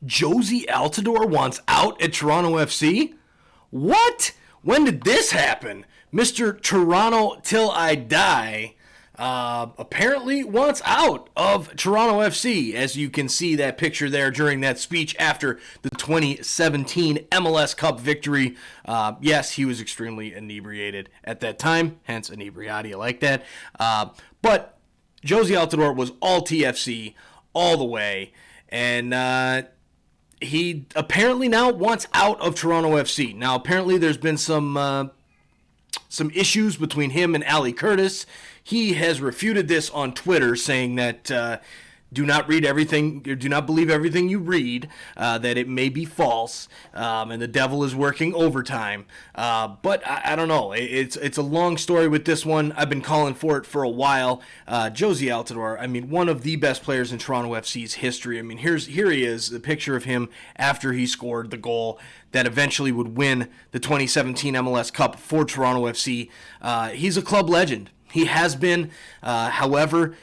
Jozy Altidore wants out at Toronto FC? What? When did this happen? Mr. Toronto Till I Die apparently wants out of Toronto FC. As you can see that picture there during that speech after the 2017 MLS Cup victory. Yes, he was extremely inebriated at that time, hence inebriati, like that. But Jozy Altidore was all TFC all the way, and he apparently now wants out of Toronto FC. Now, apparently there's been some issues between him and Ali Curtis. He has refuted this on Twitter, saying that do not read everything, or do not believe everything you read, that it may be false, and the devil is working overtime. But I don't know. It's a long story with this one. I've been calling for it for a while. Jozy Altidore, I mean, one of the best players in Toronto FC's history. I mean, here he is, the picture of him after he scored the goal that eventually would win the 2017 MLS Cup for Toronto FC. He's a club legend. He has been. However,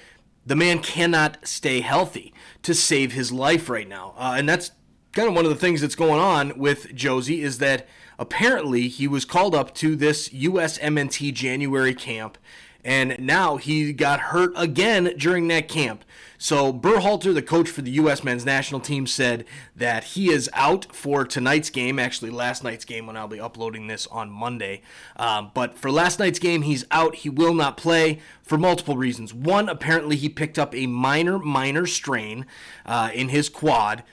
the man cannot stay healthy to save his life right now. And that's kind of one of the things that's going on with Jozy, is that apparently he was called up to this USMNT January camp, and now he got hurt again during that camp. So Berhalter, the coach for the U.S. men's national team, said that he is out for tonight's game, actually last night's game when I'll be uploading this on Monday. But for last night's game, he's out. He will not play for multiple reasons. One, apparently he picked up a minor strain in his quad,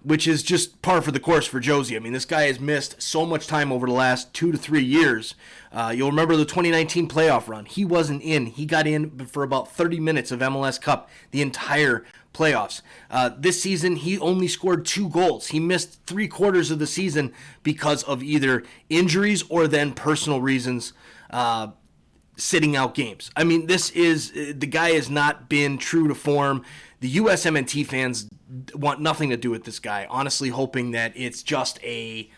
which is just par for the course for Jozy. I mean, this guy has missed so much time over the last 2 to 3 years. You'll remember the 2019 playoff run. He wasn't in. He got in for about 30 minutes of MLS Cup, the entire playoffs. This season, he only scored 2 goals. He missed 3/4 of the season because of either injuries or then personal reasons, sitting out games. I mean, the guy has not been true to form. The USMNT fans want nothing to do with this guy, honestly hoping that it's just a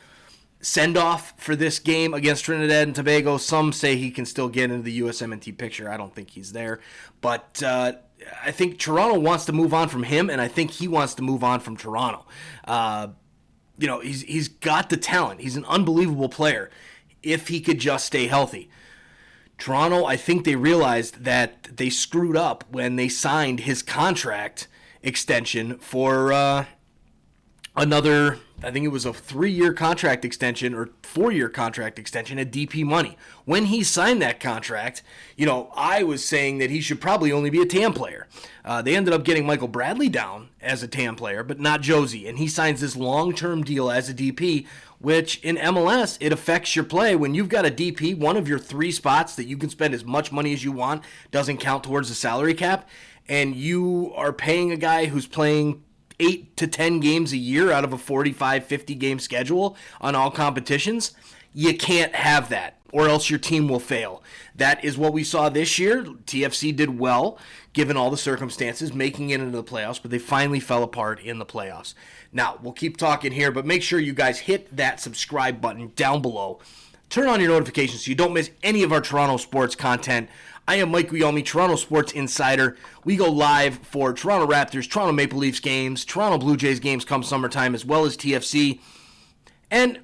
send-off for this game against Trinidad and Tobago. Some say he can still get into the USMNT picture. I don't think he's there. But I think Toronto wants to move on from him, and I think he wants to move on from Toronto. He's got the talent. He's an unbelievable player if he could just stay healthy. Toronto, I think they realized that they screwed up when they signed his contract extension for another, I think it was a 3-year contract extension or 4-year contract extension at DP money. When he signed that contract, I was saying that he should probably only be a TAM player. They ended up getting Michael Bradley down as a TAM player, but not Jozy. And he signs this long-term deal as a DP, which in MLS, it affects your play. When you've got a DP, one of your 3 spots that you can spend as much money as you want doesn't count towards the salary cap, and you are paying a guy who's playing 8 to 10 games a year out of a 45, 50 game schedule on all competitions, you can't have that, or else your team will fail. That is what we saw this year. TFC did well, given all the circumstances, making it into the playoffs, but they finally fell apart in the playoffs. Now, we'll keep talking here, but make sure you guys hit that subscribe button down below. Turn on your notifications so you don't miss any of our Toronto sports content. I am Mike Guillaume, Toronto Sports Insider. We go live for Toronto Raptors, Toronto Maple Leafs games, Toronto Blue Jays games come summertime, as well as TFC, and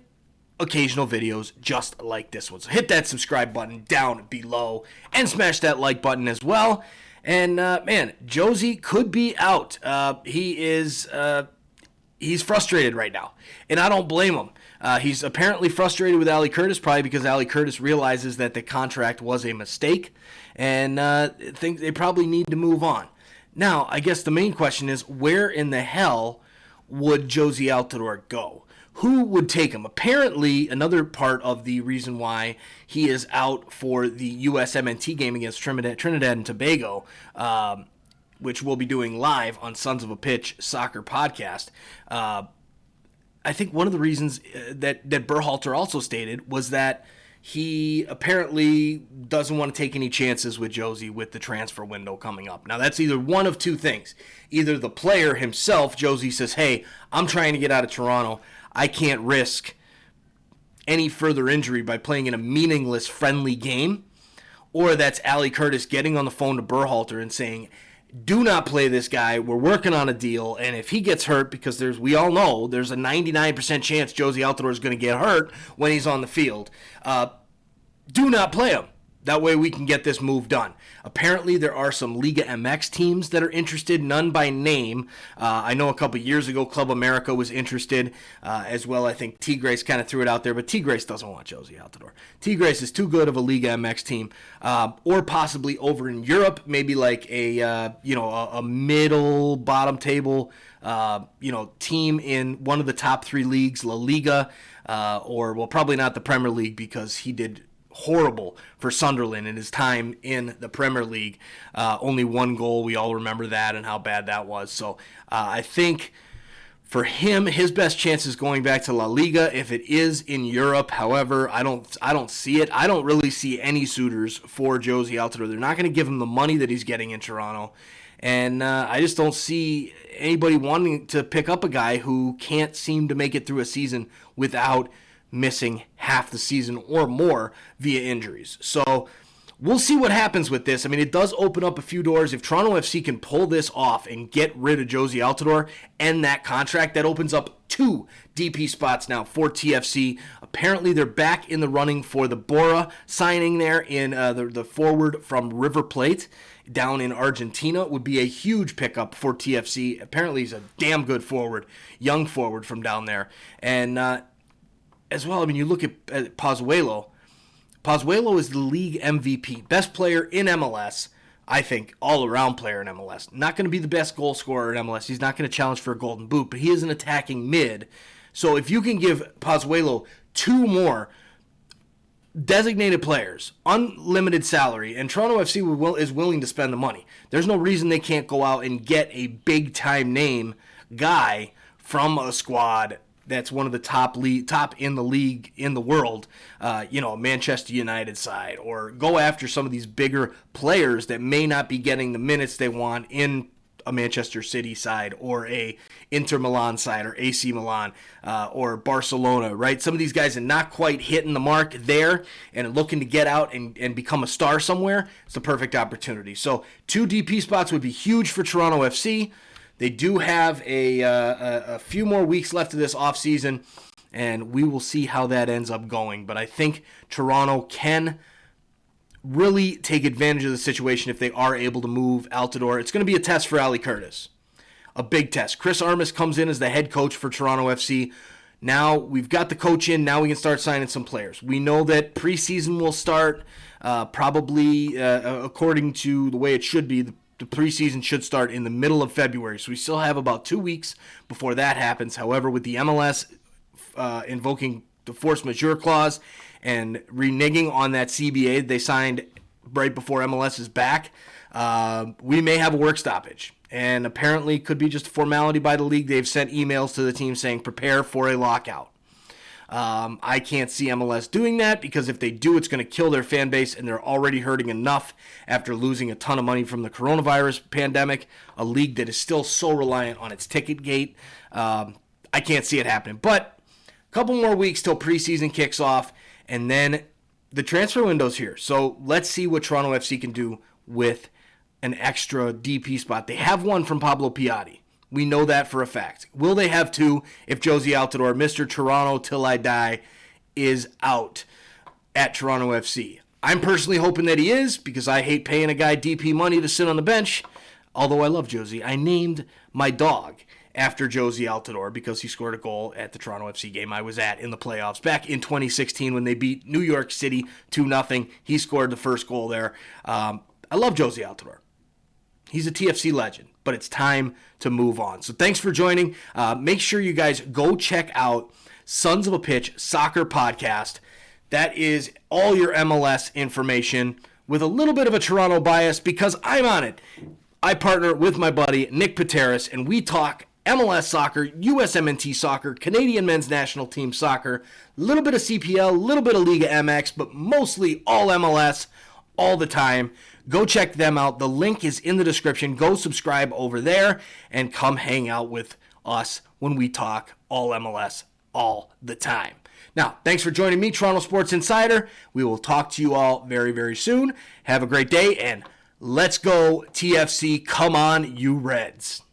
occasional videos just like this one. So hit that subscribe button down below and smash that like button as well. And, Jozy could be out. He's frustrated right now, and I don't blame him. He's apparently frustrated with Ali Curtis, probably because Ali Curtis realizes that the contract was a mistake, and thinks they probably need to move on. Now, I guess the main question is, where in the hell would Jozy Altidore go? Who would take him? Apparently, another part of the reason why he is out for the USMNT game against Trinidad and Tobago, which we'll be doing live on Sons of a Pitch Soccer Podcast. I think one of the reasons that Berhalter also stated was that he apparently doesn't want to take any chances with Jozy with the transfer window coming up. Now, that's either one of 2 things. Either the player himself, Jozy, says, hey, I'm trying to get out of Toronto. I can't risk any further injury by playing in a meaningless friendly game. Or that's Ali Curtis getting on the phone to Berhalter and saying, do not play this guy. We're working on a deal, and if he gets hurt, because we all know there's a 99% chance Jozy Altidore is going to get hurt when he's on the field, do not play him. That way we can get this move done. Apparently there are some Liga MX teams that are interested, none by name. I know a couple years ago Club America was interested as well. I think Tigres kind of threw it out there, but Tigres doesn't want Jozy Altidore. Tigres is too good of a Liga MX team, or possibly over in Europe, maybe like a middle bottom table team in one of the top 3 leagues, La Liga, or probably not the Premier League, because he did horrible for Sunderland in his time in the Premier League. Only 1 goal. We all remember that and how bad that was. So I think for him, his best chance is going back to La Liga if it is in Europe. However, I don't see it. I don't really see any suitors for Jozy Altidore. They're not going to give him the money that he's getting in Toronto. And I just don't see anybody wanting to pick up a guy who can't seem to make it through a season without missing half the season or more via injuries. So we'll see what happens with this. I mean, it does open up a few doors. If Toronto FC can pull this off and get rid of Jozy Altidore and that contract, that opens up 2 DP spots now for TFC. Apparently, they're back in the running for the Bora signing there in the forward from River Plate down in Argentina. Would be a huge pickup for TFC. Apparently, he's a damn good forward, young forward from down there. And as well, I mean, you look at Pozuelo. Pozuelo is the league MVP, best player in MLS, I think, all-around player in MLS. Not going to be the best goal scorer in MLS. He's not going to challenge for a golden boot, but he is an attacking mid. So if you can give Pozuelo 2 more designated players, unlimited salary, and Toronto FC is willing to spend the money, there's no reason they can't go out and get a big-time name guy from a squad that's one of the top in the league in the world, Manchester United side, or go after some of these bigger players that may not be getting the minutes they want in a Manchester City side or a Inter Milan side or AC Milan or Barcelona, right? Some of these guys are not quite hitting the mark there and looking to get out and become a star somewhere. It's the perfect opportunity. So 2 DP spots would be huge for Toronto FC. They do have a few more weeks left of this offseason, and we will see how that ends up going. But I think Toronto can really take advantage of the situation if they are able to move Altidore. It's going to be a test for Ali Curtis, a big test. Chris Armas comes in as the head coach for Toronto FC. Now we've got the coach in. Now we can start signing some players. We know that preseason will start probably according to the way it should be. The preseason should start in the middle of February, so we still have about 2 weeks before that happens. However, with the MLS invoking the force majeure clause and reneging on that CBA they signed right before MLS is back, we may have a work stoppage. And apparently could be just a formality by the league. They've sent emails to the team saying prepare for a lockout. I can't see MLS doing that, because if they do, it's going to kill their fan base, and they're already hurting enough after losing a ton of money from the coronavirus pandemic, a league that is still so reliant on its ticket gate. I can't see it happening. But a couple more weeks till preseason kicks off, and then the transfer window's here. So let's see what Toronto FC can do with an extra DP spot. They have one from Pablo Piatti. We know that for a fact. Will they have 2 if Jozy Altidore, Mr. Toronto Till I Die, is out at Toronto FC? I'm personally hoping that he is, because I hate paying a guy DP money to sit on the bench. Although I love Jozy. I named my dog after Jozy Altidore because he scored a goal at the Toronto FC game I was at in the playoffs back in 2016 when they beat New York City 2-0. He scored the first goal there. I love Jozy Altidore. He's a TFC legend, but it's time to move on. So thanks for joining. Make sure you guys go check out Sons of a Pitch Soccer Podcast. That is all your MLS information with a little bit of a Toronto bias because I'm on it. I partner with my buddy Nick Pateris, and we talk MLS soccer, USMNT soccer, Canadian men's national team soccer, a little bit of CPL, a little bit of Liga MX, but mostly all MLS all the time. Go check them out. The link is in the description. Go subscribe over there and come hang out with us when we talk all MLS all the time. Now, thanks for joining me, Toronto Sports Insider. We will talk to you all very, very soon. Have a great day, and Let's go, TFC. Come on, you Reds.